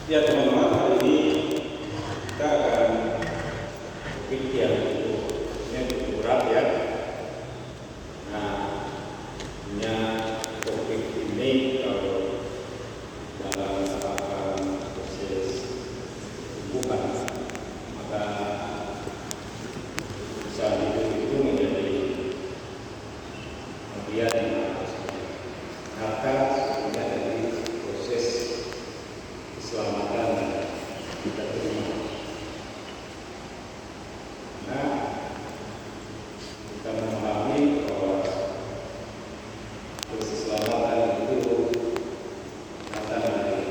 Ya teman-teman, hari ini kita akan berpikir ini cukup berat ya. Nah, punya topik ini kalau dalam tahapan proses pembukaan, maka bisa itu menjadi bagian yang harus kita dari proses keselamatan kita terima. Nah, kita memahami bahwa keselamatan itu datang dari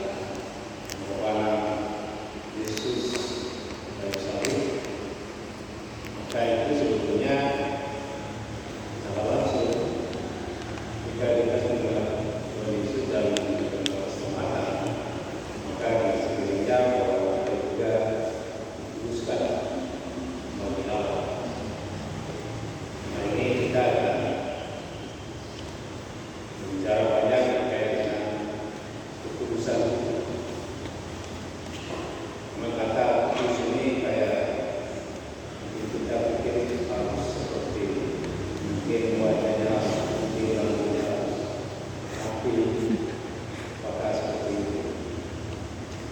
pewalaan Yesus dari salib. Maka itu sebetulnya secara langsung jika kita sudah Yesus dalam keselamatan, maka sebenarnya bahwa kita juga diuruskan bagi Allah. Nah, ini kita akan bicara banyak terkait dengan kekudusan. Kata kudus ini kayak kita pikir harus seperti mungkin wajahnya, mungkin rambutnya, tapi apakah seperti itu?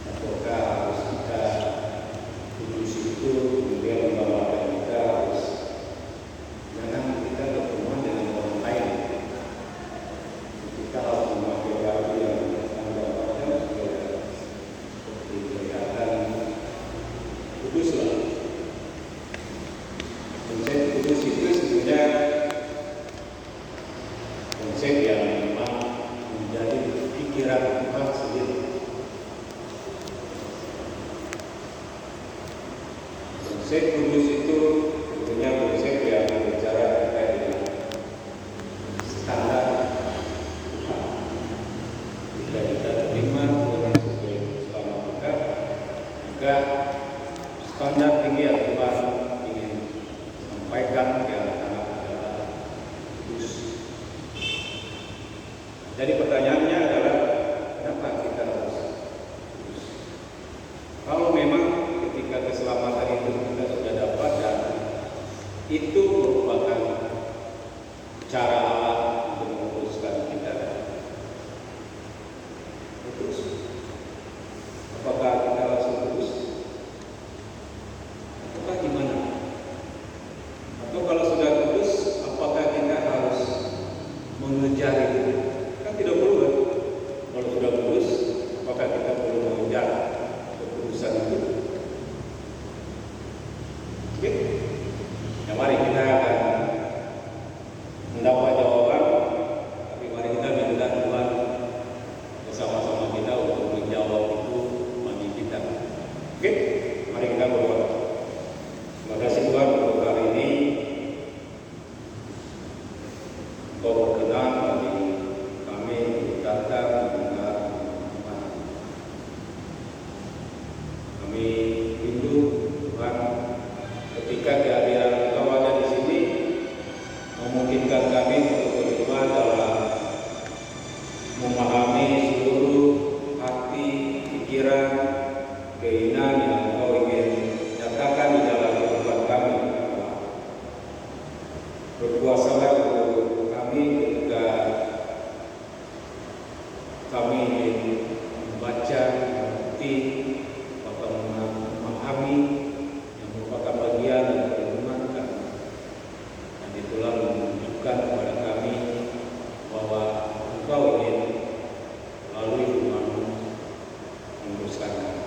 Ataukah harus kita kudus itu kemudian membawakan kita harus jangan kita bertemuan dengan orang lain. Kita harus memakai baju yang tanda-tanda supaya seperti kelihatan kudus lah. Konsep kudus itu sebenarnya konsep yang memang menjadi pikiran Tuhan sendiri. Konsep kudus itu sebenarnya konsep yang berbicara terkait dengan standar Tuhan. Jika kita terima Tuhan sebagai selama kita, maka standar tinggi yang Tuhan ingin sampaikan ke anak-anak adalah kudus. Jadi pertanyaannya adalah kenapa kita harus kudus? Kalau memang ketika keselamatan itu kita sudah dapat dan itu merupakan cara Allah untuk menguruskan kita, kudus. Apakah kita langsung kudus? Apakah gimana? Atau kalau sudah kudus, apakah kita harus mengejar itu? Kan tidak perlu kan? Kalau sudah kudus, apakah kita perlu mengejar kekudusan itu? Oke? Ya, mari kita akan mendapat jawaban. Tapi mari kita minta Tuhan bersama-sama kita untuk menjawab itu bagi kita. Oke? Mari kita berdoa. Terima kasih Tuhan untuk hari ini. Engkau berkenan bagi kami untuk datang mendengar firman. Kami rindu Tuhan ketika kehadiran Engkau ada di sini memungkinkan kami untuk beriman dalam memahami seluruh hati, pikiran, keinginan yang Engkau ingin nyatakan di dalam kehidupan kami. Berkuasalah untuk kami ketika kami ingin membaca, mengerti, bahkan memahami yang merupakan bagian dari firman kami. Dan itulah menunjukkan kepada kami bahwa Engkau ingin melalui firman-Mu menguruskan kami.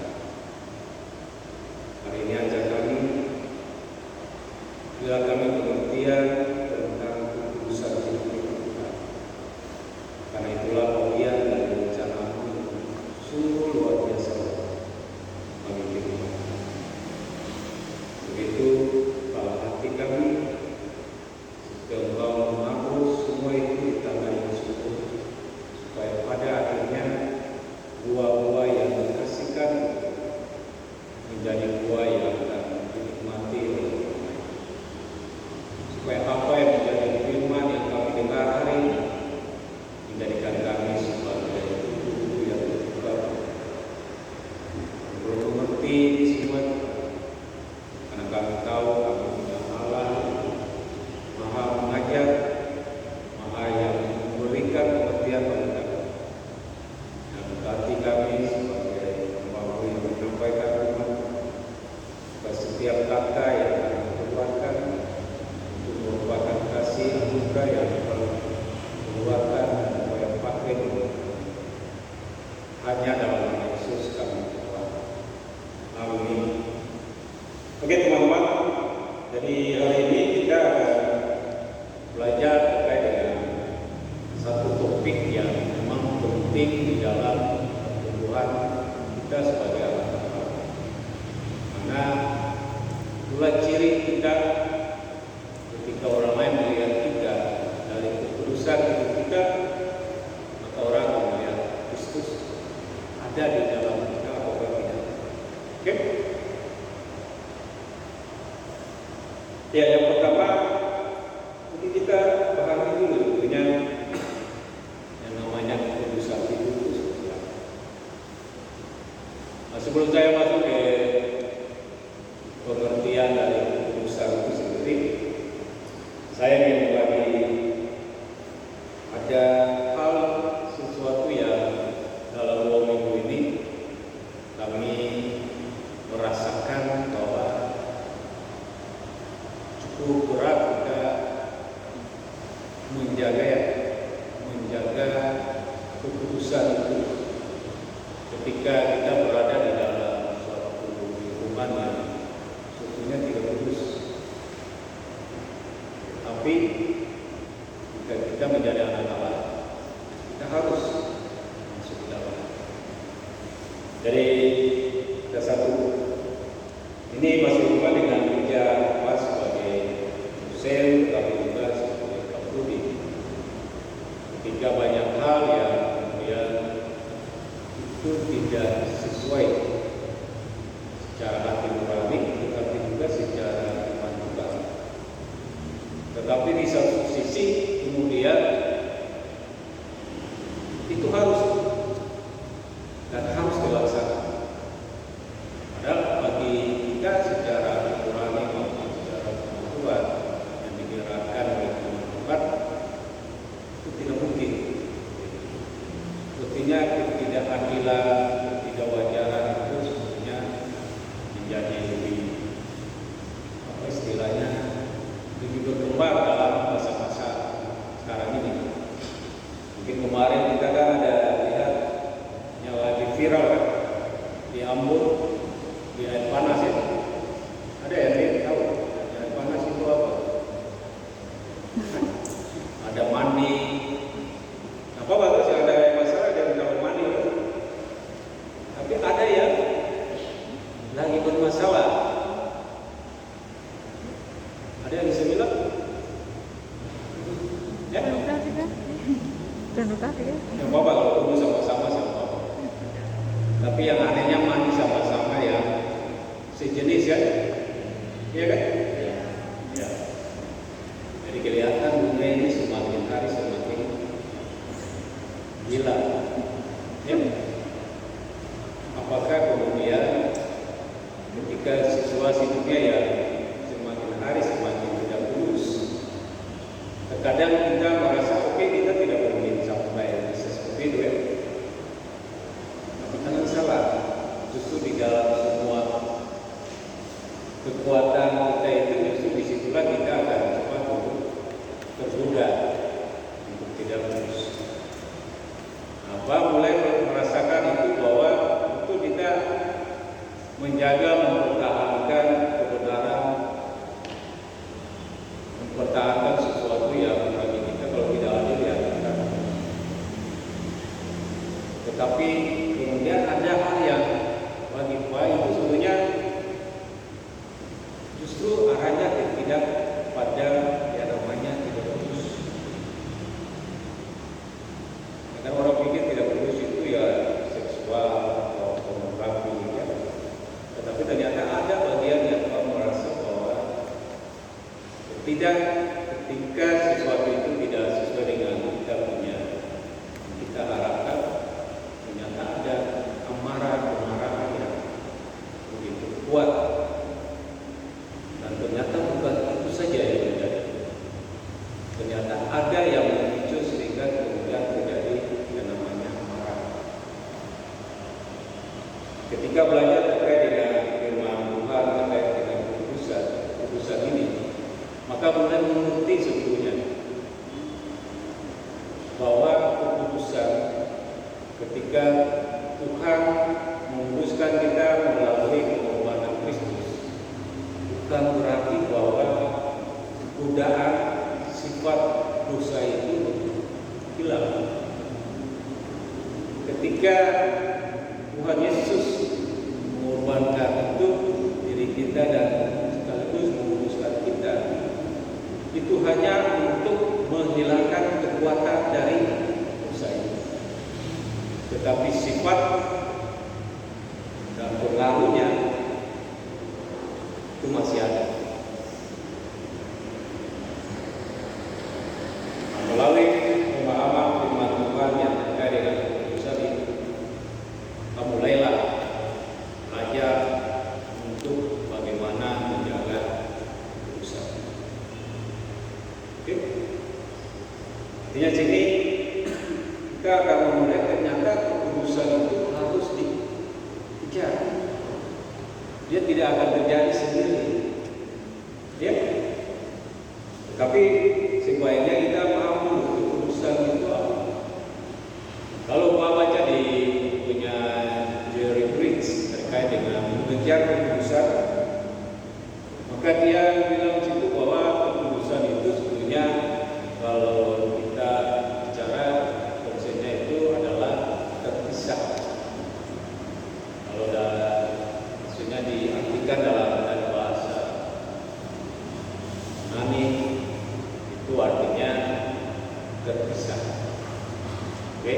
Hanya dalam nama Yesus kami berdoa. Amin. Oke teman-teman, jadi hari ini kita akan belajar terkait dengan satu topik yang memang penting di dalam pertumbuhan kita sebagai anak Tuhan. Karena itulah ciri kita ketika orang lain melihat kita dari ketulusan hidup kita, maka orang akan melihat Kristus ada di dalam kita atau tidak. Oke? Ya, yang pertama mungkin kita pahami dulu dengan yang namanya ketulusan hidup itu seperti apa. Nah, sebelum saya masuk ke pengertian dari ketulusan itu sendiri, saya ingin berbagi ada hal sesuatu yang dalam 2 minggu ini kami merasakan bahwa cukup berat kita menjaga keputusan itu ketika kita berada di dalam suatu lingkungan yang sebetulnya tidak kudus. Tapi jika kita menjadi anak Allah, kita harus masuk ke dalam. Jadi kita satu ini masih hubungan dengan kerja pas sebagai dosen, tapi juga sebagai kapolri. Ketika banyak hal yang kemudian itu tidak sesuai secara hati nurani, tetapi juga secara iman juga. Tetapi di satu sisi kemudian itu harus dan harus dilaksanakan. Padahal bagi kita secara nurani maupun secara kemampuan yang digerakkan oleh Tuhan itu tidak mungkin. Buktinya ketidakadilan, ketidakwajaran itu sebetulnya menjadi lebih apa istilahnya lebih berkembang dalam masa-masa sekarang ini. Mungkin kemarin kita kan ada lihat yang lagi viral kan di Ambon di air panas ya. Ada yang tahu air panas itu apa? Ada mandi. Apa bagus ya, ada masalah dan kalau mandi. Tapi ada yang lagi bermasalah. Ada yang bisa bilang? Ya? Yang apa kalau kudu sama-sama sama. Tapi yang anehnya mandi sama-sama yang sejenis ya. Iya kan? Ya. Jadi kelihatan dunia ini semakin hari semakin gila. Ya. Apakah kemudian ketika situasi dunia yang semakin hari semakin tidak lurus, terkadang kita merasa oke, kita tidak mungkin sampai seperti itu ya. Tapi jangan salah, justru di dalam semua kekuatan kita itu justru disitulah kita akan coba untuk tergoda untuk tidak lurus. Mulai merasakan itu bahwa itu kita menjaga, mempertahankan kebenaran, mempertahankan sesuatu yang bagi kita kalau tidak adil ya kita. Tetapi kemudian ada hal yang bagi baik itu sebenarnya justru arahnya tidak pada yang namanya tidak lurus. Karena orang pikir tidak lurus itu ya seksual atau pornografi ya. Tetapi ternyata ada bagian yang kamu merasa bahwa ketika sesuatu itu tidak sesuai dengan kita punya kita harapkan, ternyata ada kemarahan yang begitu kuat. Dan ternyata bukan itu saja yang terjadi. Ternyata ada yang memicu sehingga kemudian terjadi yang namanya amarah. Ketika belajar terkait dengan firman Tuhan terkait dengan keputusan ini, maka mulai mengerti sebetulnya bahwa keputusan ketika Tuhan menguduskan kita melalui pengorbanan Kristus, bukan berarti bahwa godaan sifat dosa itu hilang. Ketika Tuhan Yesus mengorbankan itu diri kita dan sekaligus menguduskan kita, itu hanya untuk menghilangkan kekuatan dari dosa itu. Tetapi sifat dan pengaruhnya itu masih ada. Melalui pemahaman firman Tuhan yang terkait dengan kekudusan itu, mulailah belajar untuk bagaimana menjaga kekudusan. Oke? Artinya sini kita akan memulai ternyata kekudusan itu harus dikejar. Dia tidak akan terjadi sendiri. Ya? Tapi sebaiknya kita paham dulu kekudusan itu apa. Kalau Pak baca di bukunya Jerry Bridges terkait dengan mengejar kekudusan, maka dia bilang situ bahwa kekudusan itu sebetulnya kalau kita bicara konsepnya itu adalah terpisah. Kalau maksudnya diartikan dalam bahasa Yunani itu artinya terpisah. Oke,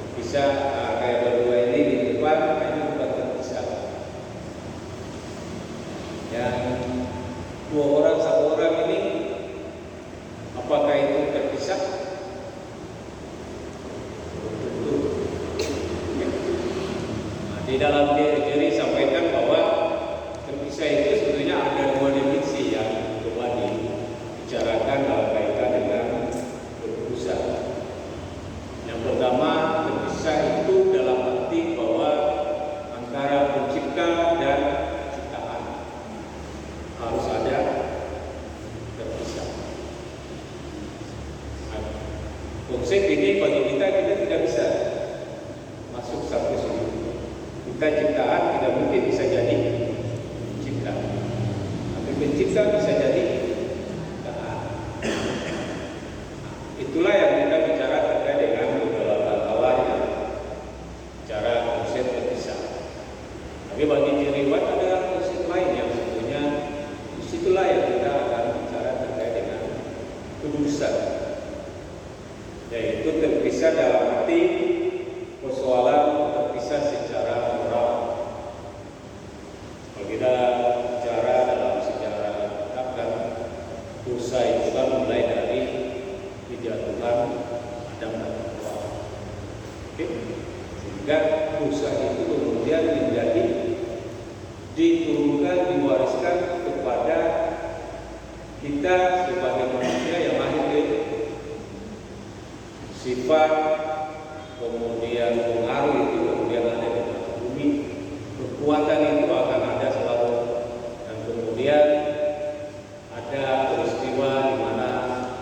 terpisah. Kayak berdua ini di depan, ini bukan terpisah. Yang dua orang satu orang ini, apakah itu terpisah? Nah, di dalam diri sampaikan bahwa terpisah itu sebetulnya ada dua definisi yang coba dibicarakan dalam kaitan dengan kekudusan. Yang pertama, terpisah itu dalam arti bahwa antara pencipta dan ciptaan harus ada terpisah. Nah, konsep ini bagi kita tidak bisa masuk sampai sini. Kita ciptaan tidak mungkin bisa jadi pencipta, tapi pencipta bisa jadi ciptaan. Itulah yang kita bicara terkait dengan beberapa hal cara konsep terpisah. Tapi bagi Jeriwan ada konsep lain yang sebetulnya disitulah yang kita akan bicara terkait dengan kekudusan, yaitu terpisah dalam arti persoalan terpisah secara moral. Kalau kita bicara dalam sejarah kan dosa itu kan mulai dari kejatuhan Adam dan Hawa. Oke? Sehingga dosa itu kemudian menjadi diturunkan, diwariskan kepada kita sebagai manusia yang lahir dari sifat, kemudian pengaruh itu kemudian ada di dalam bumi. Kekuatan itu akan ada selalu, dan kemudian ada peristiwa di mana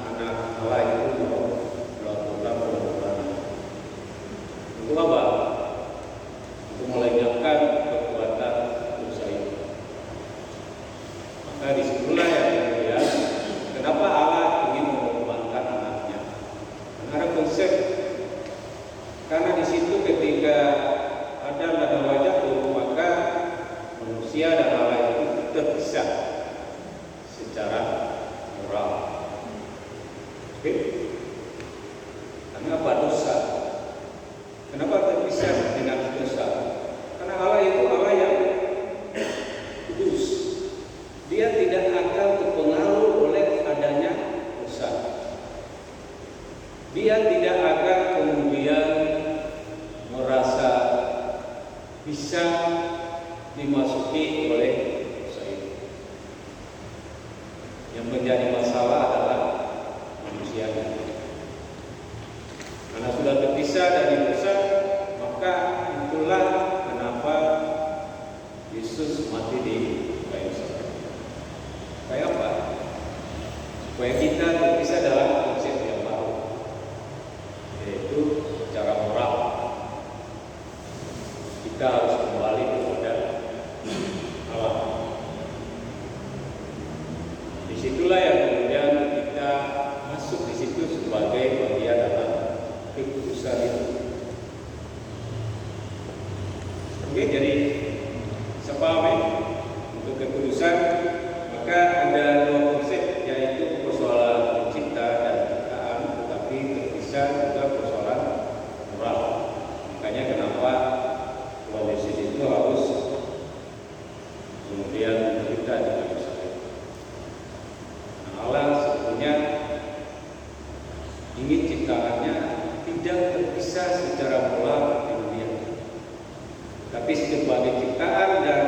anak Allah itu melakukan pengorbanan. Untuk apa? Untuk melenyapkan kekuatan dosa itu. Maka disitulah yang kemudian kenapa Allah ingin mengorbankan anaknya. Karena ada konsep. Karena di situ ketika Adam dan Hawa jatuh, maka manusia dan Allah itu terpisah secara moral. Oke? Karena apa? Dosa. Kenapa terpisah dengan dosa? Karena Allah itu Allah yang kudus. Dia tidak akan terpengaruh oleh adanya dosa. Dia tidak akan kemudian merasa bisa dimasuki oleh dosa itu. Yang menjadi masalah adalah manusianya. Karena sudah terpisah dari dosa, maka itulah kenapa Yesus mati di kayu salib. Kayak apa? Supaya kita terpisah dalam konsep yang baru, yaitu secara moral. kita harus kembali kepada alam. Disitulah yang kemudian kita masuk di situ sebagai bagian dalam kekudusan itu. Oke, jadi sepahami untuk kekudusan, maka ada dua konsep, yaitu persoalan pencipta dan ciptaan, tetapi terpisah juga persoalan moral. Makanya kenapa Tuhan Yesus itu harus kemudian berita di Yerusalem. Nah, Allah sebetulnya ingin ciptaannya tidak terpisah secara moral di dunia, tapi sebagai ciptaan dan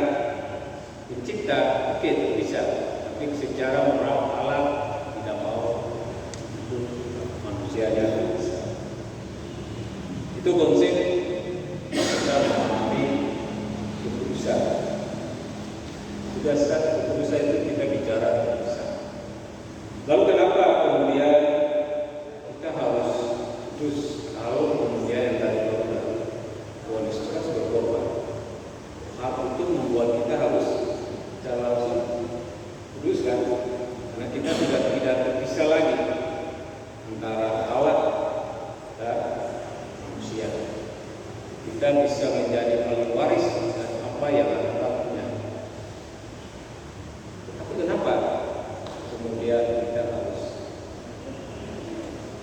pencipta mungkin terpisah, tapi secara moral Allah tidak mau untuk manusianya terpisah. Itu konsep kita memahami kekudusan. Sudah satu kekudusan itu kita bicara terpisah. Lalu kenapa kemudian kita harus kudus? Kalau kemudian yang tadi Tuhan Yesus harus berkorban, hal itu membuat kita harus secara langsung kudus kan? Karena kita sudah tidak terpisah lagi antara Allah dan manusia. Kita bisa menjadi ahli waris dan apa yang Allah punya. Tapi kenapa kemudian kita harus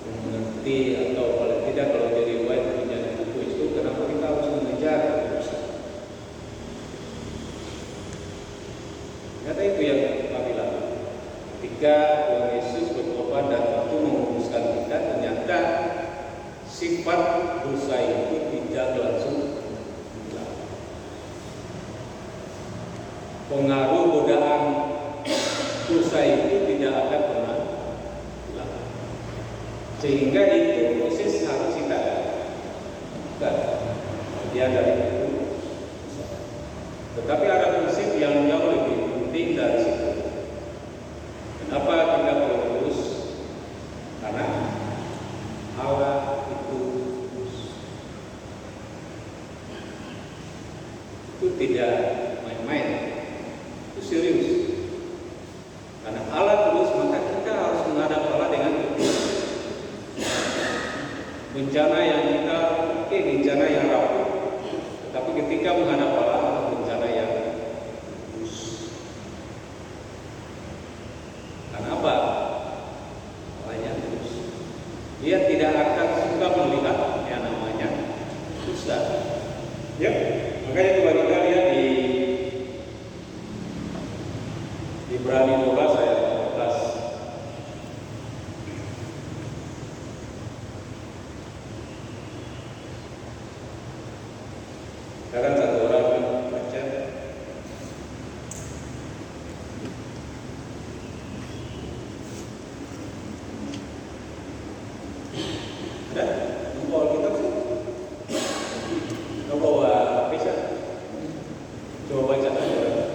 mengerti, atau paling tidak kalau jadi riwayat menjadi buku itu, kenapa kita harus mengejar kekudusan? Ternyata itu yang kita bilang. Ketika Tuhan Yesus berkorban dan waktu menguduskan kita, ternyata sifat dosa itu tidak langsung hilang. Pengaruh godaan dosa itu tidak akan pernah hilang. Sehingga itu proses harus kita bagian dari itu. Tetapi ada prinsip yang jauh lebih penting dari situ. Kenapa kita perlu kudus? Karena Allah itu kudus. Itu tidak main-main, itu serius. Karena Allah kudus, maka kita harus menghadap Allah dengan kudus. Bencana yang kita bencana yang rapuh, tetapi ketika menghadap Allah, bencana yang kudus. Karena apa? Allahnya kudus. Dia tidak akan suka melihat yang namanya dosa. Ya, makanya coba kita lihat di Ibrani 12 ayat 14. Sekarang satu orang baca. Ada? Bawa kitab sih? Kau bawa bisa? Coba baca aja.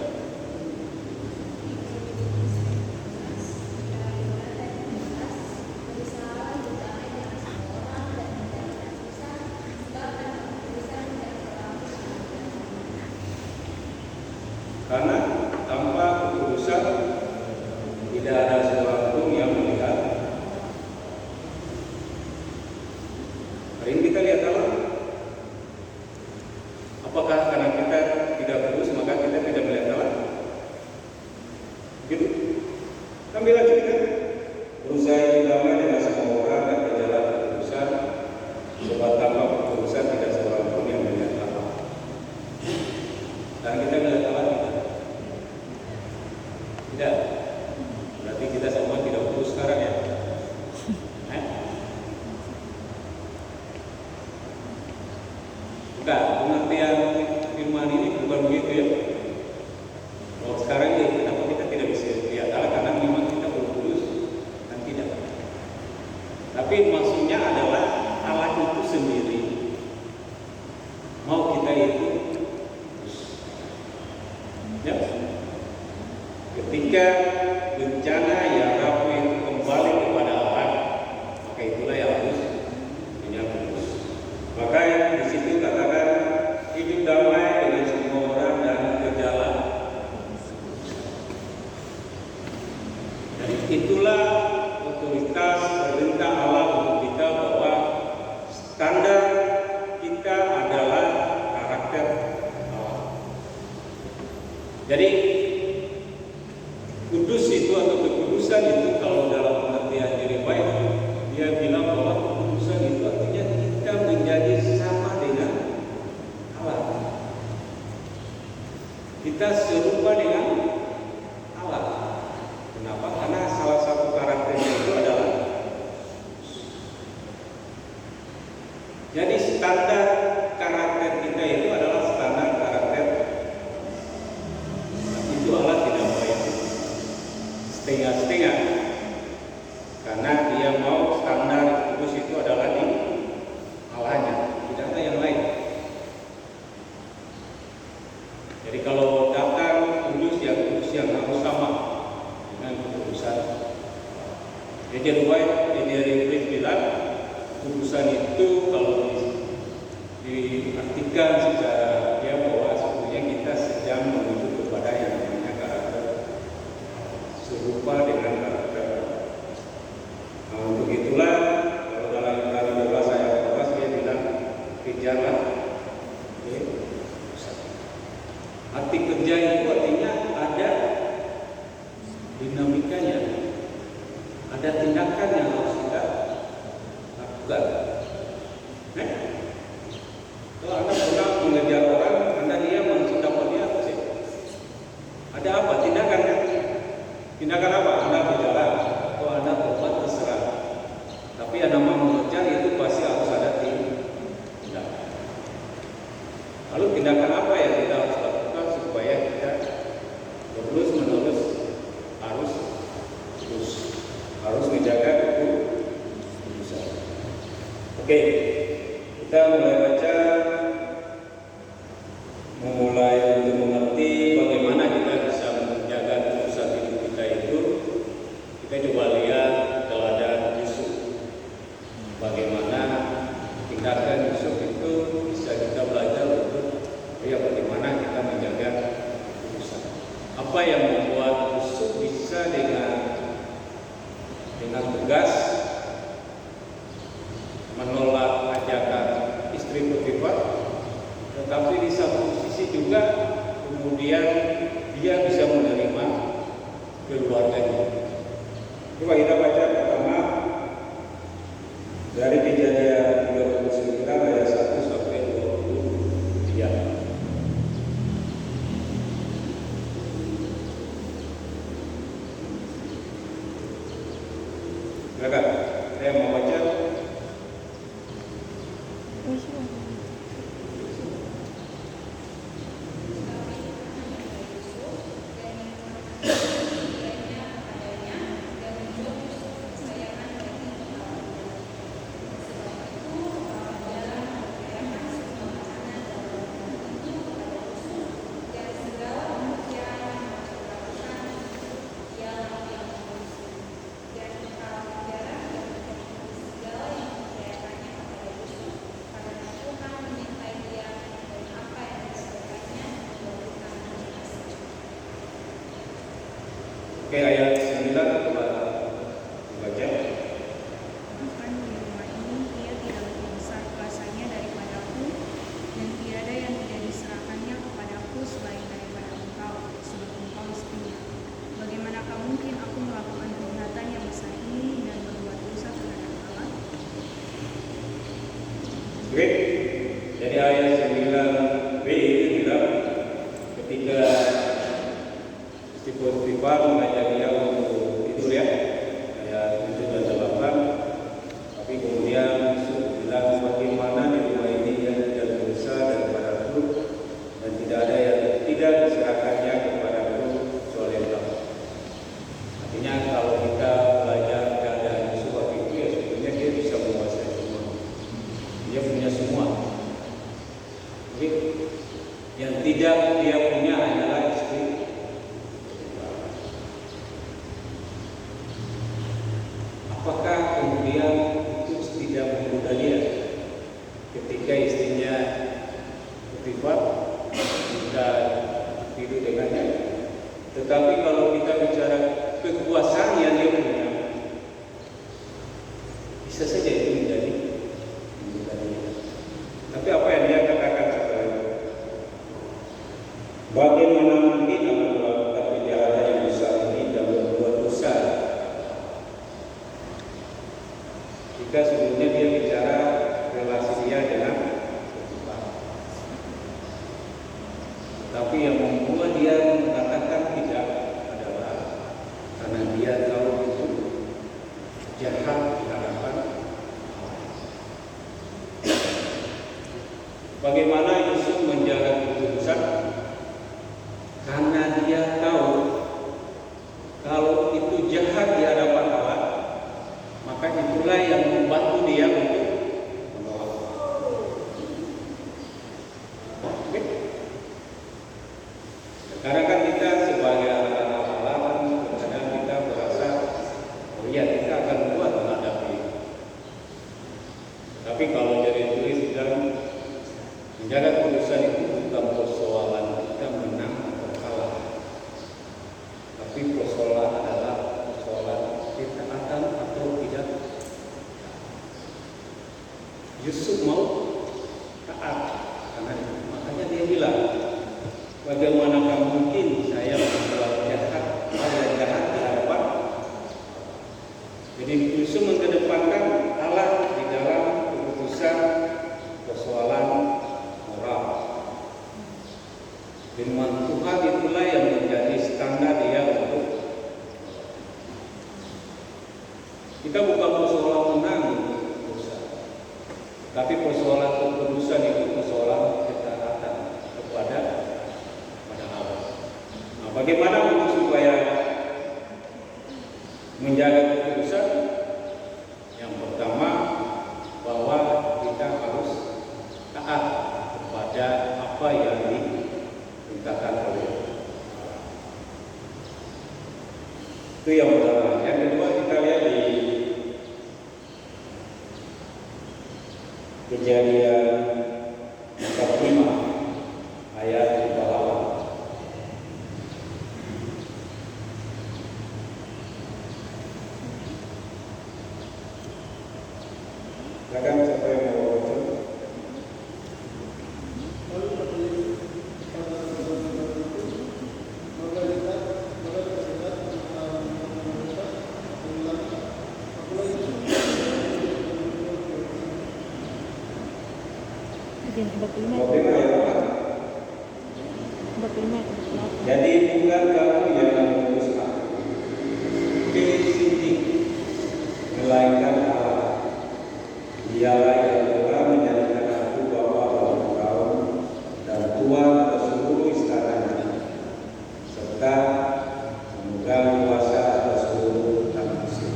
Karena tanpa kekudusan tidak ada seorang pun yang melihat. Hari ini kita lihat Allah. Apakah karena kita tidak kudus maka kita tidak melihat Allah? Gitu. Kan bilang kita berusaha damai dengan semua orang dan berjalan kekudusan, sebab tanpa kekudusan tidak seorang pun yang melihat Allah. Dan kita melihat Allah tidak. Berarti kita semua tidak kudus sekarang ya. Bukan, pengertian firman ini bukan begitu ya. Kalau sekarang ini kenapa kita tidak bisa lihat Allah? Karena memang kita belum kudus dan tidak. Tapi maksudnya adalah Allah itu sendiri mau kita itu kudus. Ya. Ketika bencana yang rapuh itu kembali kepada Allah, maka itulah yang harus menyambut. Maka di situ katakan hidup damai Jadi kudus itu atau kekudusan itu kalau dalam pengertian riwayat dia bilang bahwa kekudusan itu artinya kita menjadi sama dengan Allah. Kita serupa dengan Allah. Kenapa? Karena salah satu karakternya itu adalah jadi standar karakter kita itu adalah standar karakter itu Allah tidak mau yang setengah-setengah karena dia mau standar kudus itu adalah di Allahnya, tidak ada yang lain. Jadi kalau datang kudus yang harus sama dengan kekudusan. Jadi Riwayat bilang kudusan itu kalau diartikan secara dia bahwa sebetulnya kita sedang menuju kepada yang namanya karakter serupa dengan karakter. Nah, untuk itulah kalau dalam Ibrani 12 ayat 12 dia bilang kejarlah. Arti kerja itu artinya ada dinamikanya, ada tindakan yang harus kita lakukan. Kalau Anda pernah mengejar orang, Anda dia mendapat dia apa sih? Ada apa? Tindakan kan? Tindakan apa? Anda berjalan atau Anda berbuat terserah. Tapi Anda mau mengejar itu pasti harus ada tindakan. Lalu tindakan apa yang kita harus lakukan supaya kita terus menerus harus menjaga kekudusan. Oke, kita mulai untuk mengerti bagaimana kita bisa menjaga kekudusan hidup kita itu. Kita coba lihat teladan Yusuf. Bagaimana tindakan Yusuf itu bisa kita belajar untuk bagaimana kita menjaga kekudusan. Apa yang membuat Yusuf bisa dengan tegas menolak ajakan istri Potifar, tetapi di satu sisi juga kemudian dia bisa menerima keluarganya. Coba kita baca pertama dari Kejadian 29 ayat 1 sampai 23. Silakan, saya mau baca. Oke, ayat 9 coba dibaca. Bukan di rumah ini ia tidak lebih besar kuasanya daripadaku, dan tiada yang tidak diserahkannya kepadaku selain daripada engkau, sebab engkau istrinya. Bagaimanakah mungkin aku melakukan kejahatan yang besar ini dan berbuat dosa terhadap Allah? Oke, jadi ayat 9b itu bilang ketika Potifar mengajak dia untuk tidur ya, ayat 7 dan 8. Tapi kemudian Yusuf bilang bagaimana di rumah ini dia tidak berdosa daripadaku dan tidak ada yang tidak diserahkannya kepadaku kecuali engkau. Artinya kalau kita belajar keadaan Yusuf waktu itu ya sebetulnya dia bisa menguasai semua. Dia punya semua. Jadi yang tidak dia punya hanyalah istri. Apakah kemudian itu tidak menggoda dia ketika istrinya Potifar tidak tidur dengannya? Tetapi kalau kita bicara kekuasaan yang dia punya, bisa saja itu menjadi menggoda dia. Tapi apa yang dia katakan setelah itu? Bagaimana mungkin Bagaimana Yusuf menjaga kekudusan? Karena dia tahu kalau itu jahat di hadapan Allah, maka itulah yang membantu dia untuk menolak. Oke? Sekarang kan kita sebagai anak-anak Allah, kadang kita merasa, oh iya kita akan kuat menghadapi. Tapi kalau jadi tulis bilang menjaga kekudusan itu bukan persoalan kita menang atau kalah, tapi persoalan adalah persoalan kita akan atau tidak. Yusuf mau taat karena itu. Makanya dia bilang, bagaimanakah mungkin saya berbuat jahat, ada jahat di hadapan. Jadi Yusuf mengedepankan Allah di dalam keputusan persoalan moral. Firman Tuhan itulah yang menjadi standar dia untuk kita bukan persoalan menang dosa, tapi persoalan keputusan itu persoalan ketaatan kepada Allah. Nah, bagaimana untuk supaya menjaga kekudusan? Yang pertama, bahwa kita harus taat kepada apa yang diperintahkan oleh Allah. Itu yang pertama. Yang kedua, kita lihat di Kejadian 45 ayat 28. Silakan siapa yang mau baca? Jadi bukan kamu yang mengurus aku, ke sini, melainkan Allah. Dialah yang telah menjadikan aku bapa bagi kaum dan tuan atas seluruh istananya, serta memegang kuasa atas seluruh tanah Mesir.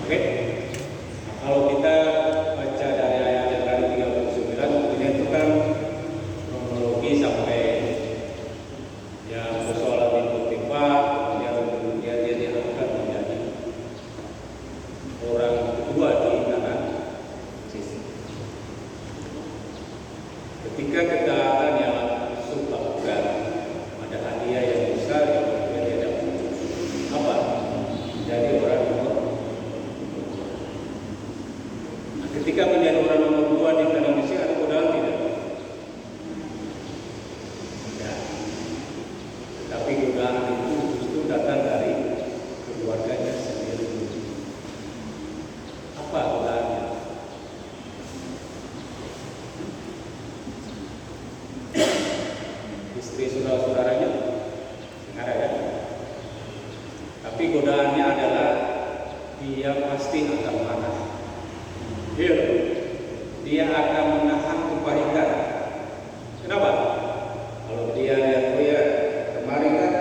Oke? Nah, kalau kita baca dari ayat yang tadi 39, ini itu kan kronologi sampai yang persoalan di Potifar, kemudian dia diangkat menjadi orang kedua di tanah Mesir. Ketika ketaatan yang Yusuf lakukan, ada hadiah yang besar yang dia dapat. Apa? Menjadi orang nomor 2. Nah, ketika menjadi orang nomor 2 di tanah Mesir, ada godaan tidak? Tidak. Tapi godaan itu justru datang dari keluarganya sendiri. Apa godaannya? Istri saudara-saudaranya ada kan? Tapi godaannya adalah dia pasti akan marah. Dia akan menahan kepahitan. Kenapa? Kalau dia lihat, oh ya, kemarin kan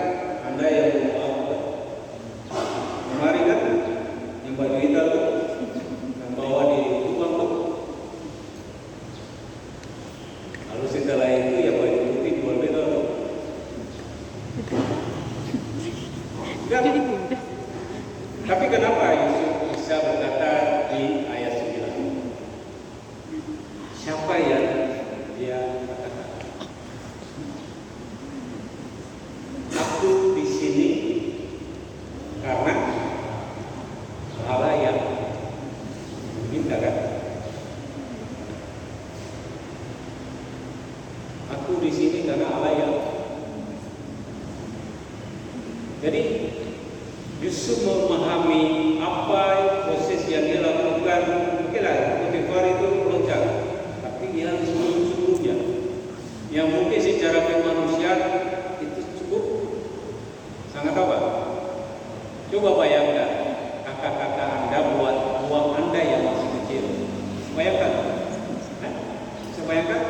Anda yang membawa, kemarin kan yang baju hitam tuh, yang bawa di tukang tuh. Lalu setelah itu ya baju putih jual beda tuh. Enggak. Tapi kenapa Yusuf bisa berkata di ayat 9? Siapa yang dia katakan? Aku di sini karena Allah yang meminta kan? Aku di sini karena Allah yang. Jadi Yusuf memahami apa proses yang dia lakukan. Mungkinlah Potifar itu loncat, tapi yang sebelum-sebelumnya, yang mungkin secara kemanusiaan itu cukup sangat apa? Coba bayangkan kakak-kakak Anda buat uang Anda yang masih kecil. Bayangkan, bayangkan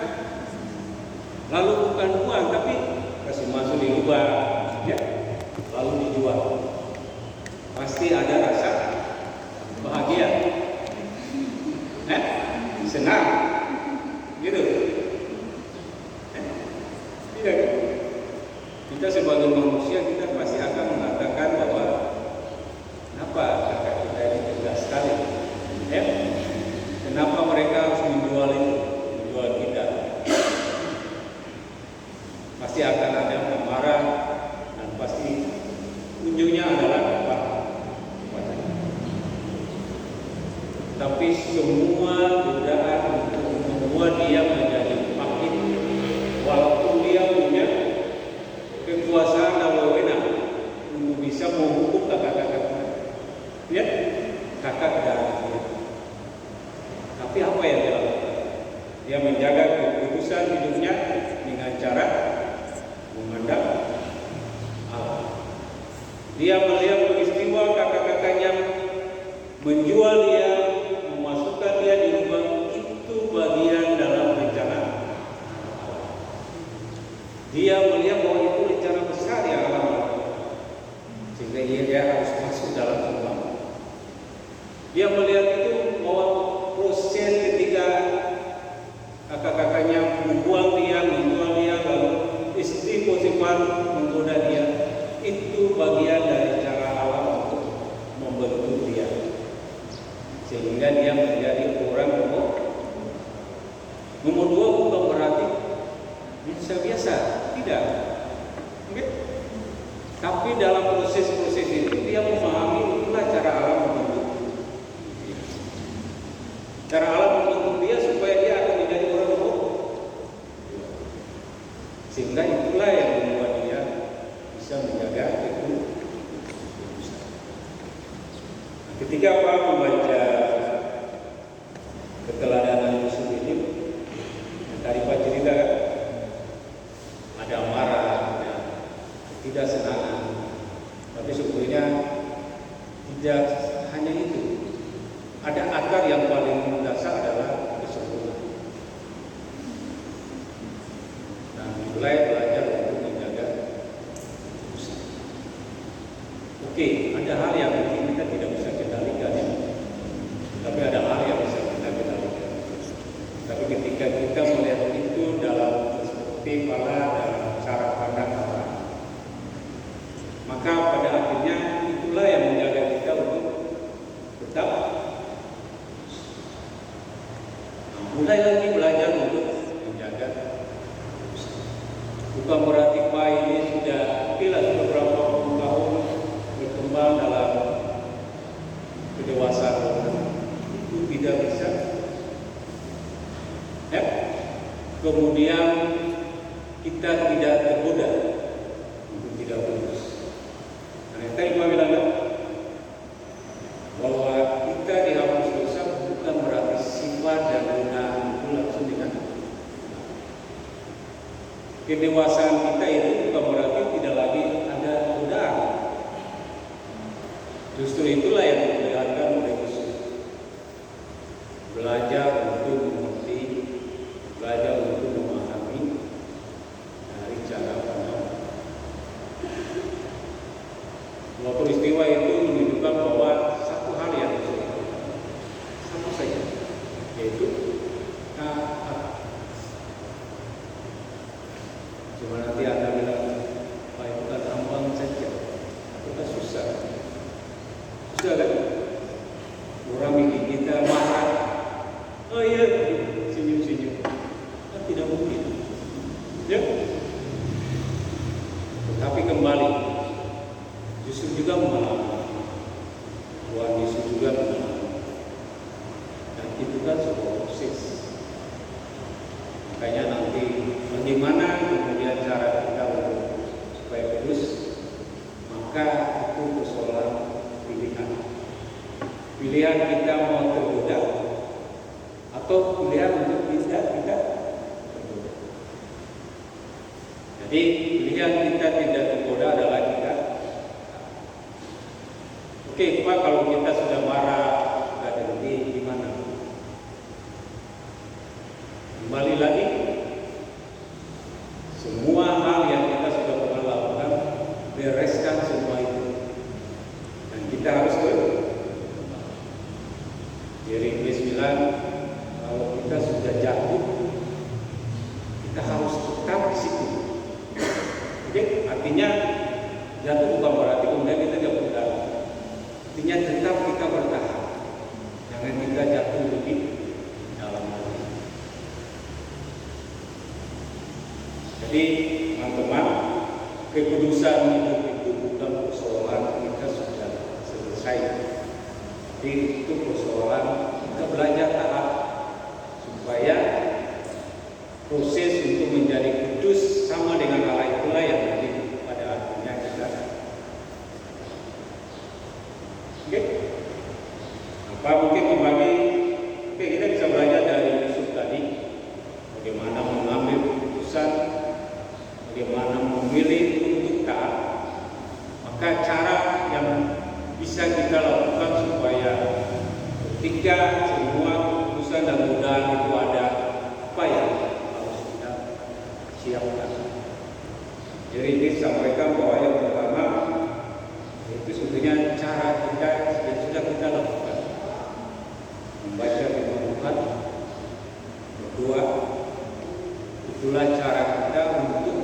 Gitu. Tidak kan? Kita sebagai manusia kita pasti akan mengatakan bahwa kenapa kakak kita ini tegas sekali, ya? Kenapa mereka harus menjual itu, menjual kita? Pasti akan ada yang marah dan pasti ujungnya adalah apa? Tapi semua godaan untuk membuat dia menjadi pahit, walaupun dia punya kekuasaan dan wewenang untuk bisa menghukum kakak-kakaknya, ya, kakak darah dia. Tapi apa yang dia lakukan? Dia menjaga kekudusan hidupnya dengan cara memandang Allah. Dia melihat peristiwa kakak-kakaknya menjual dia, memasukkan dia di rumah, itu bagian dalam rencana Allah. Dia melihat bahwa itu rencana besar yang Allah lakukan, sehingga dia harus masuk dalam rumah. Dia melihat itu bahwa proses ketika kakak-kakaknya membuang dia, menjual dia, lalu istri Potifar menggoda dia, itu bagian dari cara Allah untuk membentuk dia, sehingga dia menjadi orang nomor dua. Bukan berarti biasa-biasa, tidak. Okay? Tapi dalam proses-proses itu dia memahami itulah cara Allah membentuk. Cara Allah membentuk dia supaya dia akan menjadi orang nomor, sehingga itulah yang membuat dia bisa menjaga itu. Ketika Pak membaca keteladanan Yusuf ini, yang tadi Pak cerita kan, ada marah, ada ketidaksenangan, tapi sebetulnya tidak hanya itu. Ada akar yang paling mendasar adalah kesempurnaan. Nah, mulai belajar untuk menjaga usaha. Oke, ada hal yang mungkin kita tidak bisa kendalikan, ya. Tapi ada hal yang bisa kita kendalikan. Tapi ketika kita melihat itu dalam perspektif Allah, dalam cara pandang Allah, maka pada akhirnya itulah yang menjaga kita untuk tetap mulai lagi belajar untuk menjaga usaha. Bukan berarti Pak ini sudah beberapa puluh tahun berkembang dalam kedewasaan, itu tidak bisa, ya. Kemudian kita tidak tergoda untuk tidak lulus. Karena tadi Pak bilang bahwa kita dihapus dosa bukan berarti sifat dan guna itu langsung dengan kedewasaan kita itu bukan berarti tidak lagi ada godaan. Justru itulah yang diperlihatkan oleh Yesus. Belajar untuk mengerti, belajar untuk memahami dari cara pandang. Bahwa peristiwa itu menunjukkan bahwa satu hal yang sama saja, yaitu taat. Cuma nanti Anda bilang, Pak itu kan gampang saja, itu kan susah. Susah kan? Orang bikin kita marah, oh iya, senyum-senyum, kan tidak mungkin, ya. Tetapi kembali, Yusuf juga mengalami, Tuhan Yesus juga mengalami, dan itu kan sebuah proses. Makanya nanti bagaimana kemudian cara kita untuk supaya kudus, maka itu persoalan pilihan. Pilihan kita mau tergoda atau pilihan untuk tidak tergoda. Jadi pilihan kita tidak tergoda adalah kita. Oke, Pak, kalau kita sudah marah, nggak terhenti, gimana? Kembali lagi, semua hal yang kita sudah pernah lakukan, bereskan semua itu, dan kita harus Yeremia 9, kalau kita sudah jatuh, kita bertahan. Jangan kita jatuh lebih dalam lagi. Jadi teman-teman, kekudusan hidup itu bukan persoalan kita sudah selesai. Tapi itu persoalan kita belajar taat supaya proses untuk menjadi kudus sama dengan Allah itulah yang nanti pada akhirnya kita. Oke? Apa mungkin membagi? Oke, kita bisa belajar dari Yusuf tadi, bagaimana mengambil keputusan, bagaimana memilih untuk taat. Maka cara yang bisa kita lakukan supaya ketika semua keputusan dan godaan itu ada, apa yang harus kita siapkan. Jadi ini sampaikan bahwa yang pertama itu sebetulnya cara kita yang sudah kita lakukan, membaca firman Tuhan. Kedua, itulah cara kita untuk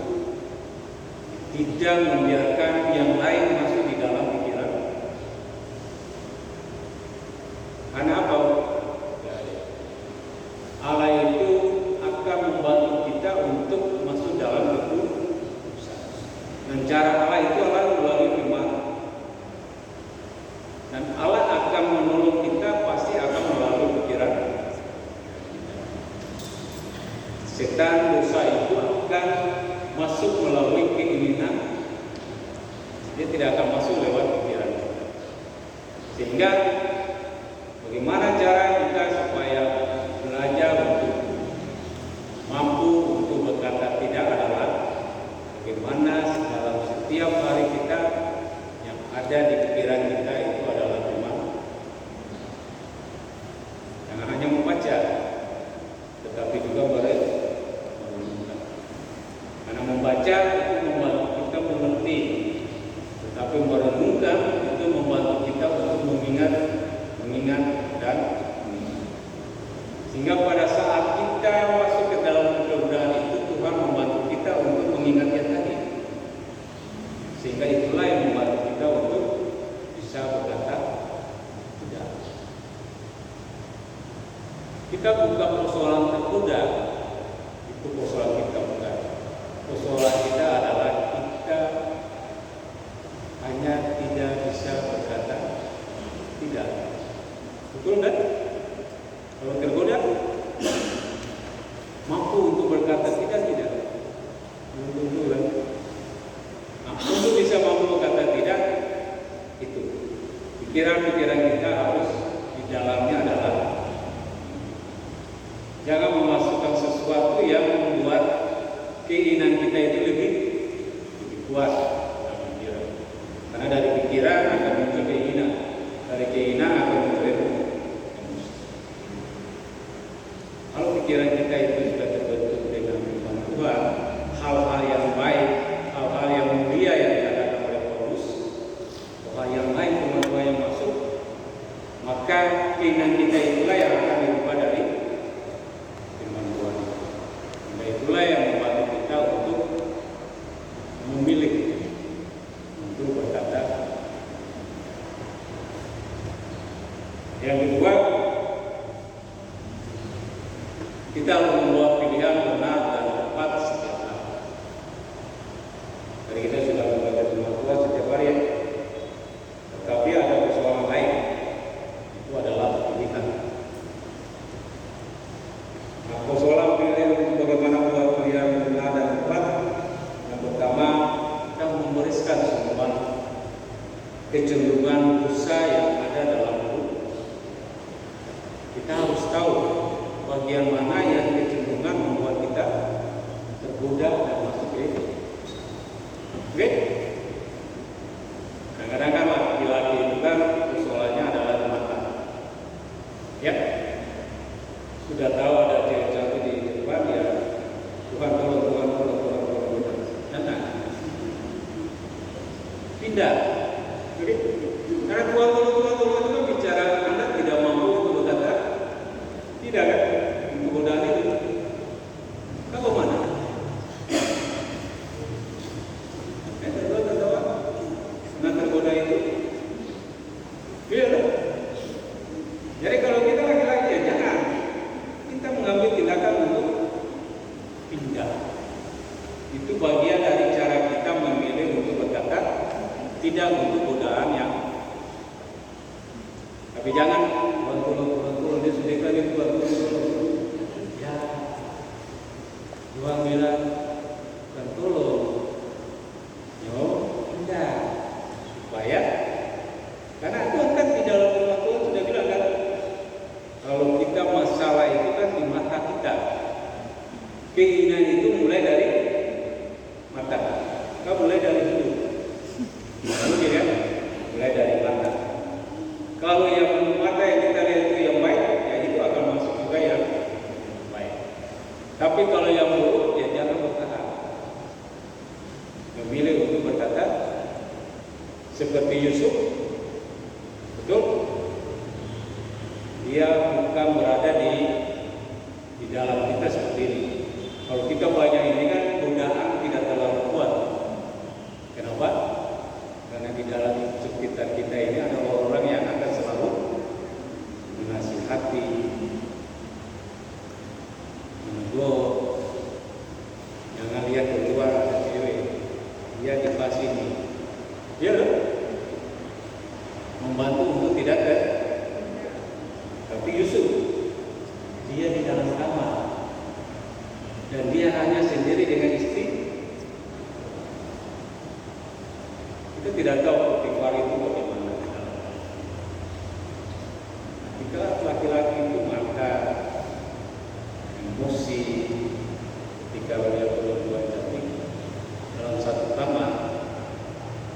tidak membiarkan yang lain masuk di dalam pikiran. Karena apa? Allah itu akan membantu kita untuk masuk dalam kekudusan. Dan cara Allah itu adalah melalui firman. Dan Allah akan menolong kita pasti akan melalui pikiran. Setan dosa itu akan masuk melalui keinginan. Dia tidak akan masuk lewat pikiran. Sehingga bagaimana cara kita supaya belajar untuk mampu untuk berkata tidak adalah bagaimana dalam setiap hari kita yang ada di pikiran kita itu adalah firman. Jangan hanya membaca, tetapi juga merenungkan. Karena membaca itu membantu kita mengerti, tetapi merenungkan itu membantu kita untuk mengingat dan sehingga pada saat kita masuk ke dalam kemudahan itu Tuhan membantu kita untuk mengingatnya tadi, sehingga itulah yang membantu kita untuk bisa berkata tidak. Kita bukan persoalan tergoda, itu persoalan kita bukan. Persoalan kita adalah kita hanya tidak bisa berkata tidak. Betul kan? Kalau tergoda, mampu untuk berkata tidak. Belum kan? Nah, untuk bisa mampu berkata tidak, itu pikiran-pikiran kita harus di dalamnya adalah jangan memasukkan sesuatu yang membuat keinginan kita itu lebih kuat dalam pikiran. Karena dari pikiran akan muncul keinginan, dari keinginan akan muncul emosi. Kalau pikiran kita itu sudah terbentuk dengan firman Tuhan, hal-hal yang baik, hal-hal yang mulia yang dikatakan oleh Paulus, hal yang lain firman Tuhan yang masuk, maka keinginan kita itulah yang akan dirubah dari firman Tuhan. Nah, itulah yang membantu kita untuk memilih untuk berkata. Yang kedua, kita harus membuat pilihan benar dan tepat setiap hari. Jadi kita sudah membaca firman Tuhan setiap hari, tetapi ada persoalan lain, itu adalah pilihan. Nah, persoalan pilihan itu bagaimana membuat pilihan benar dan tepat. Yang pertama, kita memeriksakan semua kecenderungan dosa yang ada dalam hidup. Kita harus tahu bagian mana yang kecenderungan membuat kita tergoda dan masuk ke itu. Oke? Kadang-kadang kan laki-laki itu kan persoalannya adalah mata. Ya, sudah tahu ada cewek cantik di depan ya, Tuhan tolong. Pindah. Oke? Karena Tuhan tolong itu bicara Anda tidak mampu untuk berkata tidak kan? Untuk godaan itu. Kau mana? Itu bagian dari cara kita memilih untuk berkata tidak untuk godaan yang. Tapi jangan bantu dia sudah kali bantu. Ya, Tuhan bilang kan tolong. Yo, tidak supaya karena Tuhan kan di dalam firman Tuhan sudah bilang kan kalau kita masalah itu kan di mata kita. Keinginan itu mulai dari mata. Kita mulai dari hidung. Lalu dia mulai dari mata. Kalau yang mata yang kita lihat itu yang baik, ya itu akan masuk juga yang baik. Tapi kalau yang buruk, ya jangan bertahan. Memilih untuk berkata seperti Yusuf, betul? Dia bukan berada di dalam kita seperti ini. Kalau kita banyak ini kan godaan tidak terlalu kuat. Kenapa? Karena di dalam sekitar kita ini ada orang yang akan selalu menasihati, menegur. Jangan lihat keluar ada cewek, dia dikasih ini, dia membantu untuk tidak ada. Tapi Yusuf, dia di dalam kamar dan dia hanya sendiri dengan istri. Kita tidak tahu Potifar itu bagaimana. Ketika laki-laki itu mata, emosi, ketika dia berdua cantik dalam satu kamar,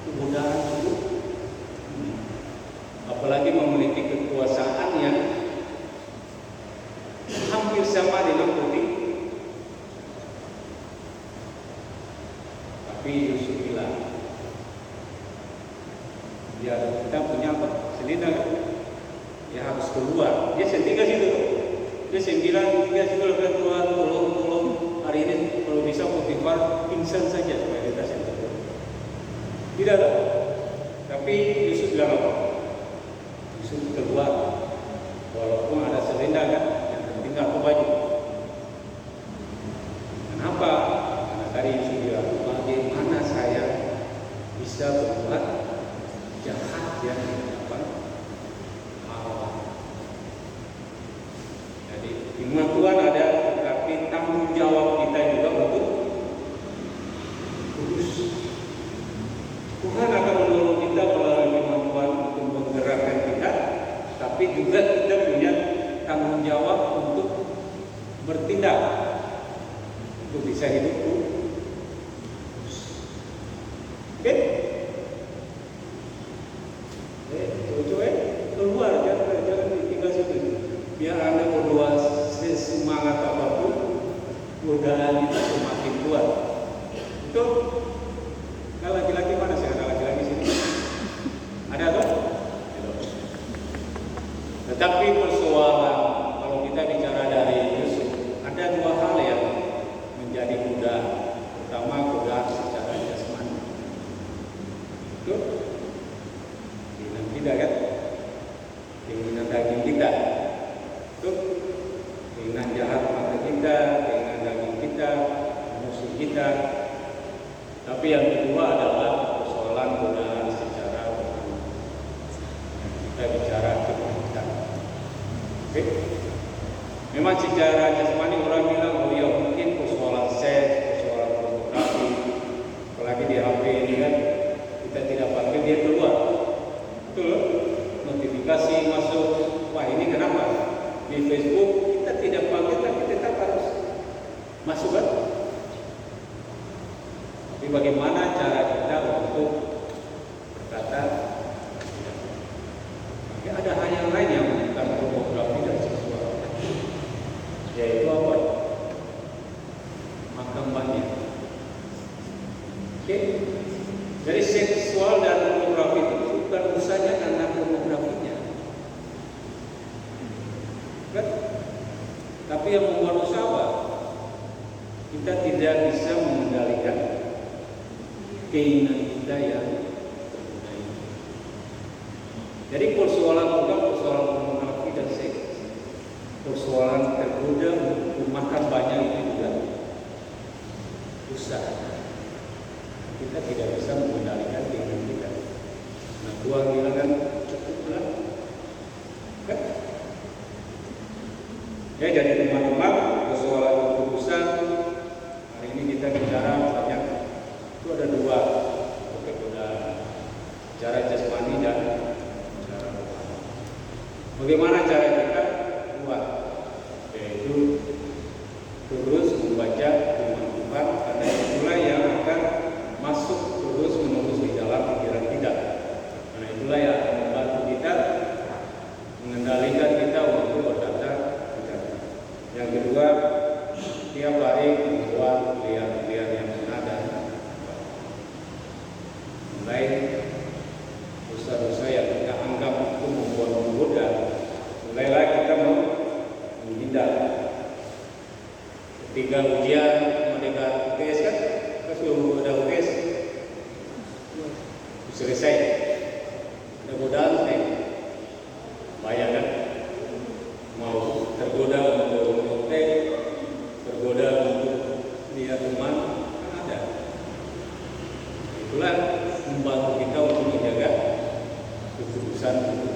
itu godaan itu. Apalagi memiliki kekuasaan yang hampir sama dengan Potifar. Tapi Yusuf bilang, ya kita punya apa? Selina, ya harus keluar. Dia sentiga situ. Dia 9 situ lepas Tuhan, tolong hari ini kalau bisa Potifar pingsan saja supaya kita sentuh. Tidak ada. Tapi Yusuf bilang apa? Yusuf keluar, walaupun ada selendang kan, yang penting aku baju. Kenapa? Karena tadi Yusuf bilang, bagaimana saya bisa berbuat jahat yang dapat Allah. Jadi firman Tuhan ada, tetapi tanggung jawab kita juga untuk kudus. Tuhan akan menolong kita melalui firman Tuhan untuk menggerakkan kita, tapi juga kita punya tanggung jawab untuk bertindak untuk bisa hidup kudus. Oke? Keluar, jangan ditinggal situ. Biar Anda berdua semangat apapun, godaan itu semakin kuat. Betul? Nah, laki-laki mana sih? Ada laki-laki sini? Ada atau? Tetapi persoalan kalau kita bicara dari Yusuf, ada dua hal yang menjadi godaan. Pertama, godaan secara jasmani. Betul? Tidak kan? Keinginan daging kita, itu keinginan jahat mata kita, keinginan daging kita, musuh kita. Tapi yang kedua adalah persoalan godaan secara rohani. Kita bicara kebaikan. Oke? Memang secara jasmani orang bilang, oh ya mungkin persoalan seks, persoalan pornografi, apalagi di HP ini kan kita tidak pakai dia keluar. Betul? Notifikasi masuk. Wah ini kenapa? Di Facebook kita tidak pakai tapi tetap harus masuk kan? Tapi bagaimana cara kita untuk berkata? Ya ada hal yang lain yang bukan pornografi dan seksual, yaitu apa? Makan banyak. Oke? Jadi seksual dan pornografi itu bukan usahanya karena pornografinya, kan? Tapi yang membuat usaha kita tidak bisa mengendalikan keinginan kita yang tergoda ini. Jadi persoalan bukan persoalan pornografi dan seks, persoalan tergoda untuk makan banyak itu juga usaha. terus membaca firman Tuhan, karena itulah yang akan masuk terus menembus di dalam pikiran kita. Karena itulah yang akan membantu kita, mengendalikan kita untuk berkata kita. Yang kedua, tiap hari membuat pilihan-pilihan yang benar dan mulai dosa-dosa yang kita anggap itu membuat menggoda, mulailah kita menghindar. Ketika ujian mereka UTS kan, kalau ada UTS selesai, ada godaan bayar kan, mau tergoda untuk hotel, tergoda untuk lihat teman, kan ada. Itulah membantu kita untuk menjaga kekudusan itu.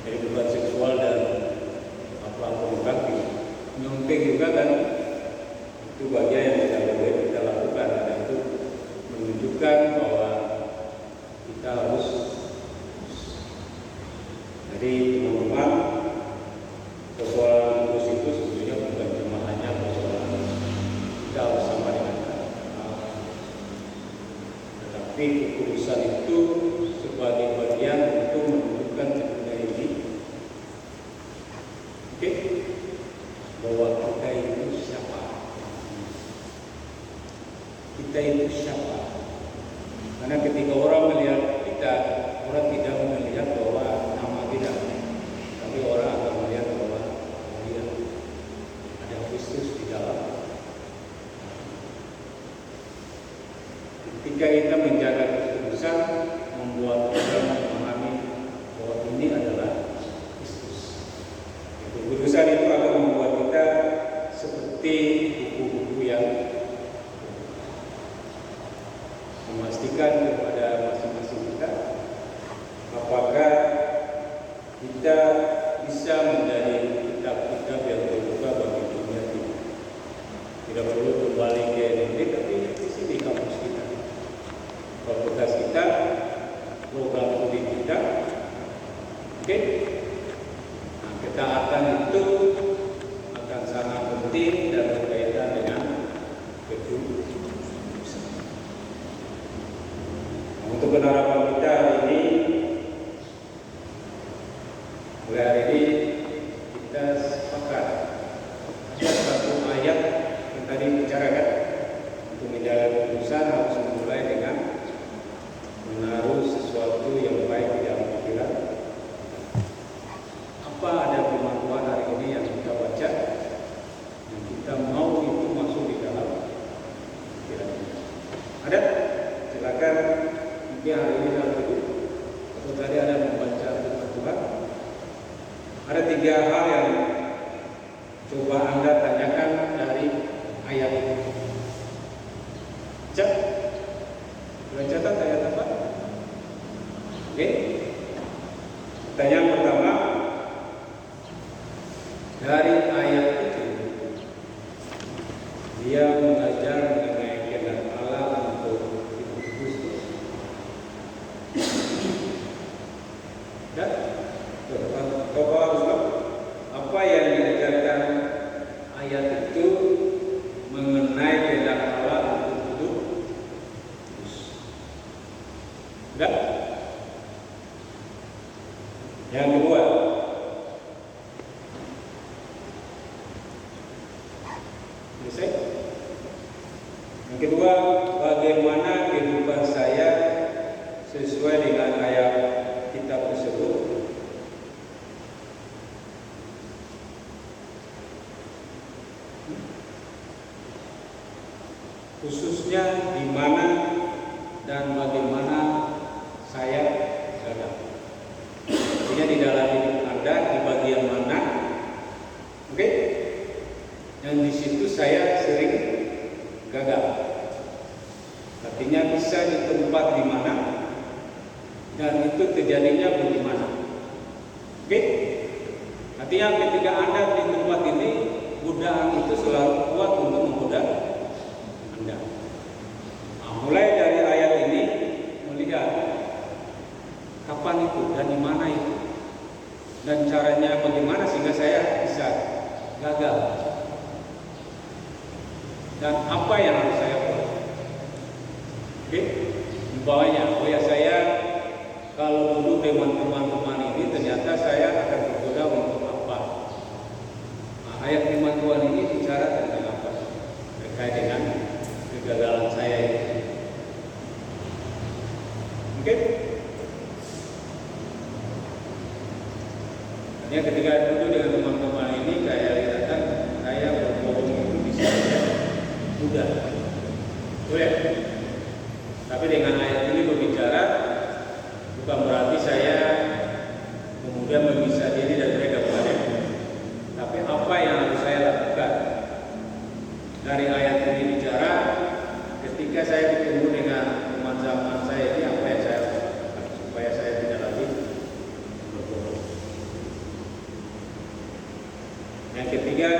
Jadi bukan seksual dan pornografi. Nyontek juga kan, itu bagian yang tidak boleh kita lakukan, dan itu menunjukkan bahwa kita harus. Jadi teman-teman, persoalan kudus itu sebetulnya bukan cuma hanya persoalan kita harus sama dengan Allah, tetapi kekudusan itu sebagai bagian untuk menunjukkan kepada ini, bahwa kita itu siapa. Kita itu siapa? Karena ketika orang melihat kita, orang tidak melihat bahwa nama kita, tapi orang akan melihat bahwa dia ada Kristus di dalam. Ketika kita menjaga kekudusan, membuat orang memahami bahwa ini adalah Kristus. Kekudusan itu akan membuat kita seperti buku-buku yang memastikan kepada masing-masing kita apakah kita bisa menjadi kitab-kitab yang terbuka bagi dunia ini. Tidak perlu kembali ke NMB, tapi di sini kampus kita, fakultas kita, program studi kita. Nah, ketaatan itu akan sangat penting dan berkaitan dengan kekudusan. Untuk penerapan kita hari ini, mulai hari ini kita sepakat ada satu ayat yang tadi bicarakan, untuk menjaga kekudusan harus memulai dengan menaruh sesuatu yang baik di dalam pikiran. Apa ada firman Tuhan hari ini yang kita baca, yang kita mau itu masuk di dalam pikiran kita? Ada? Silakan. Mungkin hari ini dalam itu, atau tadi ada membaca firman Tuhan. Ada 3 hal yang coba Anda tanyakan dari ayat ini. Cek, sudah catat ayat apa? Pertanyaan pertama, dari ayat itu dia mengajar mengenai kehendak Allah untuk hidup Kristus. Dan Bapak harus tahu apa yang diajarkan ayat itu mengenai kehendak Allah untuk hidup Kristus. Dan yang kedua, yang kedua, bagaimana kehidupan saya sesuai dengan ayat kitab tersebut. Khususnya di mana dan bagaimana saya gagal. Artinya di dalam hidup Anda, di bagian mana, yang di situ saya sering gagal. Artinya bisa di tempat di mana dan itu terjadinya bagaimana. Artinya ketika Anda di tempat ini, godaan itu selalu kuat untuk menggoda Anda. Nah, mulai dari ayat ini melihat kapan itu dan di mana itu dan caranya bagaimana sehingga saya bisa gagal. dan apa yang harus saya buat. Oke, bawahnya, oh ya saya kalau duduk dengan teman-teman ini ternyata saya akan tergoda untuk apa? Nah, ayat firman Tuhan ini bicara tentang apa? Terkait dengan kegagalan saya ini. Oke? Ya, ketika duduk dengan teman-teman ini saya lihatkan saya berbohong itu bisa saja mudah. Boleh? Tapi dengan ayat ini berbicara bukan berarti saya kemudian memisah diri dari mereka, bukan. Tapi apa yang harus saya lakukan? Dari ayat ini bicara ketika saya bertemu dengan teman-teman saya ini apa yang saya lakukan supaya saya tidak lagi berbohong. Yang ketiga,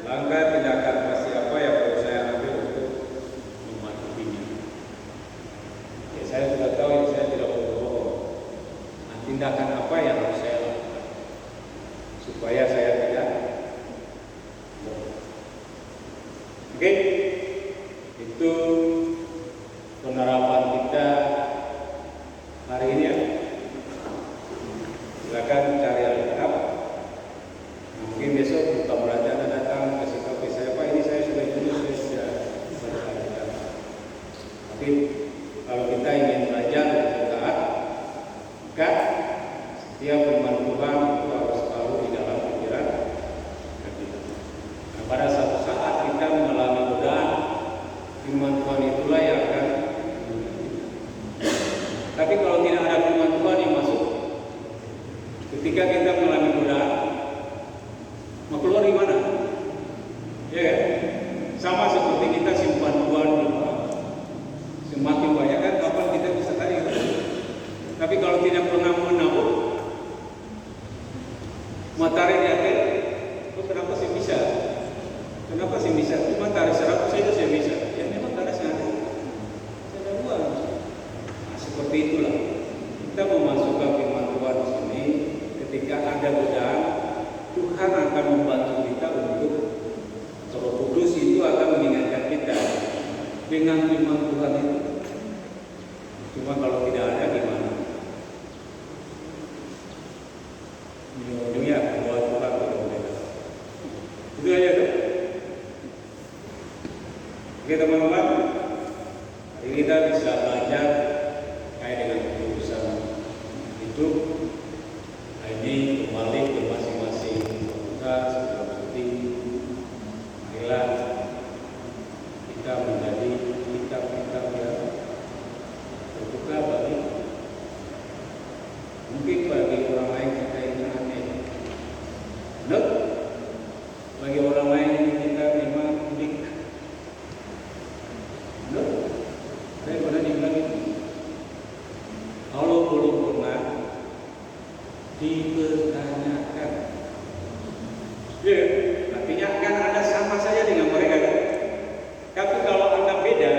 langkah tindakan pasti apa yang perlu saya ambil untuk mematuhinya. Ya, saya sudah tahu yang saya tidak berbohong. Nah, tindakan apa yang harus saya lakukan supaya saya tidak bohong? Oke, itu penerapan kita hari ini ya. Silakan cari Alkitab. Mungkin besok buka belajar datang kasih tahu ke saya, Pak, ini saya sudah tulis, saya sudah baca. Tapi kalau kita ingin belajar untuk taat, maka setiap firman Tuhan itu harus selalu di dalam pikiran kita. Nah, pada satu saat kita mengalami godaan, firman Tuhan itulah yang akan memimpin. Tapi kalau tidak ada firman Tuhan yang masuk, ketika kita mengalami godaan, mau keluar di mana? Ya kan? Sama seperti kita simpan uang di bank. Semakin banyak kan kapan kita bisa tarik. Tapi kalau tidak pernah menabung, matahari di atas, oh, kenapa sih bisa? Kenapa sih bisa? Cuma tarik 100 saja saya bisa. Ya memang tarik 100. Saya ada uang. Nah, seperti itulah. Kita memasukkan firman Tuhan di sini ketika ada godaan, Tuhan akan membantu kita untuk Roh Kudus itu akan mengingatkan kita dengan firman Tuhan itu. Cuma kalau tidak ada gimana? Ujung-ujungnya buat Tuhan berbeda. Itu aja tuh. Oke teman-teman, hari kita bisa belajar kait dengan keputusan hidup. Ini kembali ke masing-masing kita seperti marilah kita menjadi kitab-kitab yang terbuka bagi mungkin bagi orang lain kita ini aneh, no? Bagi orang lain kita memang unik, no? Saya pernah dibilang itu kalau belum pernah dipertanyakan. Ya, artinya kan Anda sama saja dengan mereka kan? Tapi kalau Anda beda,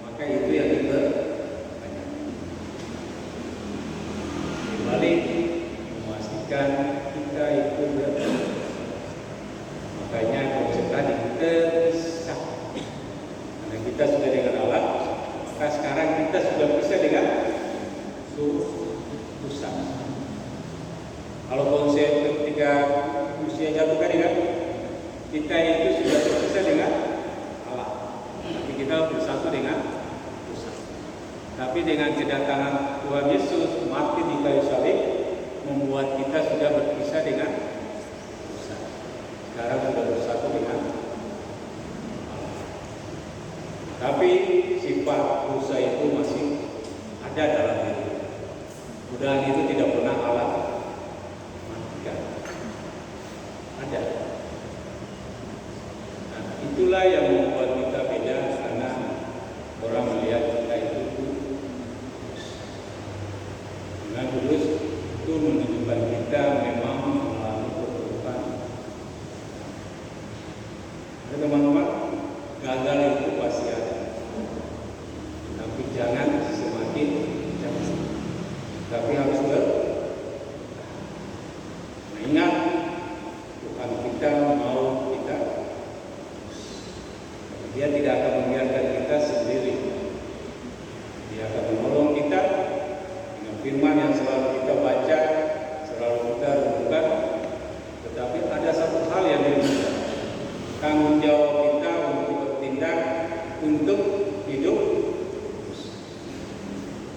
maka itu yang dipertanyakan. Kembali memastikan kita itu berbeda. Makanya konsep tadi terpisah. Karena kita sudah dengan Allah, maka sekarang kita sudah bisa dengan Tuhan. Kalau konsep ketika usia jatuh tadi kan, kita itu sudah terpisah dengan Allah, tapi kita bersatu dengan Tuhan. Tapi dengan kedatangan Tuhan Yesus mati di kayu salib, membuat kita sudah berpisah dengan Tuhan. Sekarang sudah bersatu dengan Allah. Tapi sifat dosa itu masih ada dalam diri. Godaan itu tidak pernah Allah matikan. Ada. Nah, itulah yang membuat kita beda karena orang melihat kita itu dengan kudus itu menunjukkan kita memang mengalami keburukan. Jadi teman-teman, gagal itu pasti ada. Tapi jangan semakin jangan. Tapi harus ingat Tuhan kita mau kita Dia tidak akan membiarkan kita sendiri. Dia akan menolong kita dengan firman yang selalu kita baca, selalu kita renungkan. Tetapi ada satu hal yang berbeda. Tanggung jawab kita untuk bertindak untuk hidup.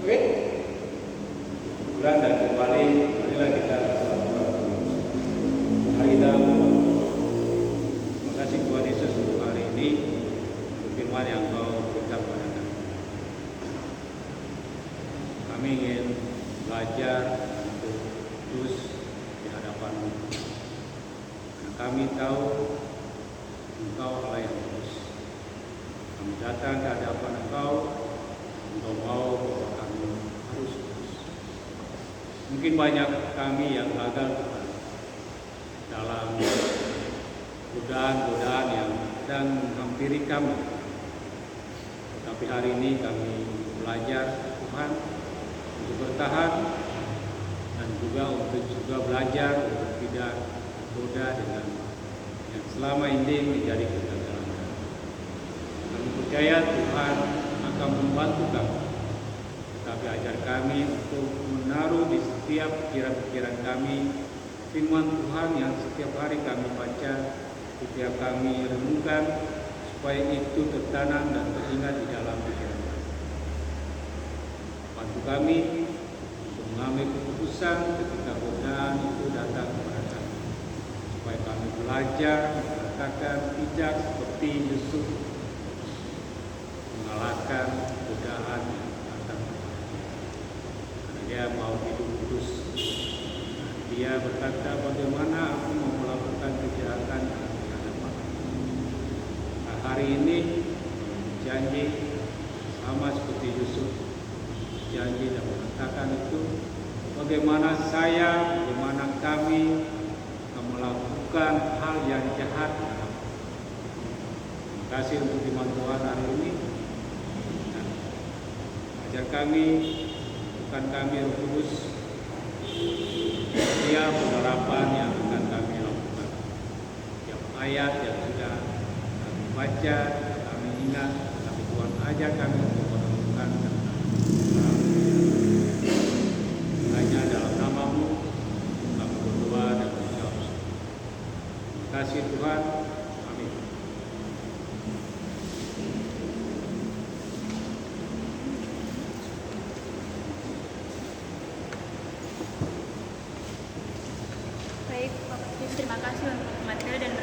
Oke? Pulang dan kembali, marilah kita selamat. Mari kita terima kasih Tuhan Yesus untuk hari ini, untuk firman yang Kau berikan kepada kami. Kami ingin belajar untuk terus di hadapan-Mu. Karena kami tahu Engkau Allah yang terus. Kami datang ke hadapan Engkau, Engkau mau bahwa kami harus terus. Mungkin banyak kami yang gagal dalam godaan-godaan yang sedang menghampiri kami. Tetapi hari ini kami belajar Tuhan untuk bertahan dan juga untuk belajar untuk tidak tergoda dengan yang selama ini menjadi kegagalan. Kami percaya Tuhan akan membantu kami, tetapi ajar kami untuk menaruh di setiap pikiran-pikiran kami firman Tuhan yang setiap hari kami baca, setiap kami renungkan, supaya itu tertanam dan teringat di dalam pikiran kami. Bantu kami untuk mengambil keputusan ketika godaan itu datang kepada kami, supaya kami belajar mengatakan tidak seperti Yusuf mengalahkan godaan yang datang kepada dia. Karena dia mau hidup kudus. Dia berkata, bagaimana aku mau melakukan kejahatan di hadapan. Nah, hari ini janji sama seperti Yusuf janji dan mengatakan itu, bagaimana kami akan melakukan hal yang jahat. Terima kasih untuk firman Tuhan hari ini. Ajar kami, bukan kami Roh Kudus, setiap penerapan yang akan kami lakukan, setiap ayat yang sudah kami baca, kami ingat, tapi Tuhan ajar kami untuk menemukan dan hanya dalam nama-Mu kami berdoa dan berdoa. Terima kasih Tuhan. Amin. Baik, Bapak Yesus, terima kasih untuk materi dan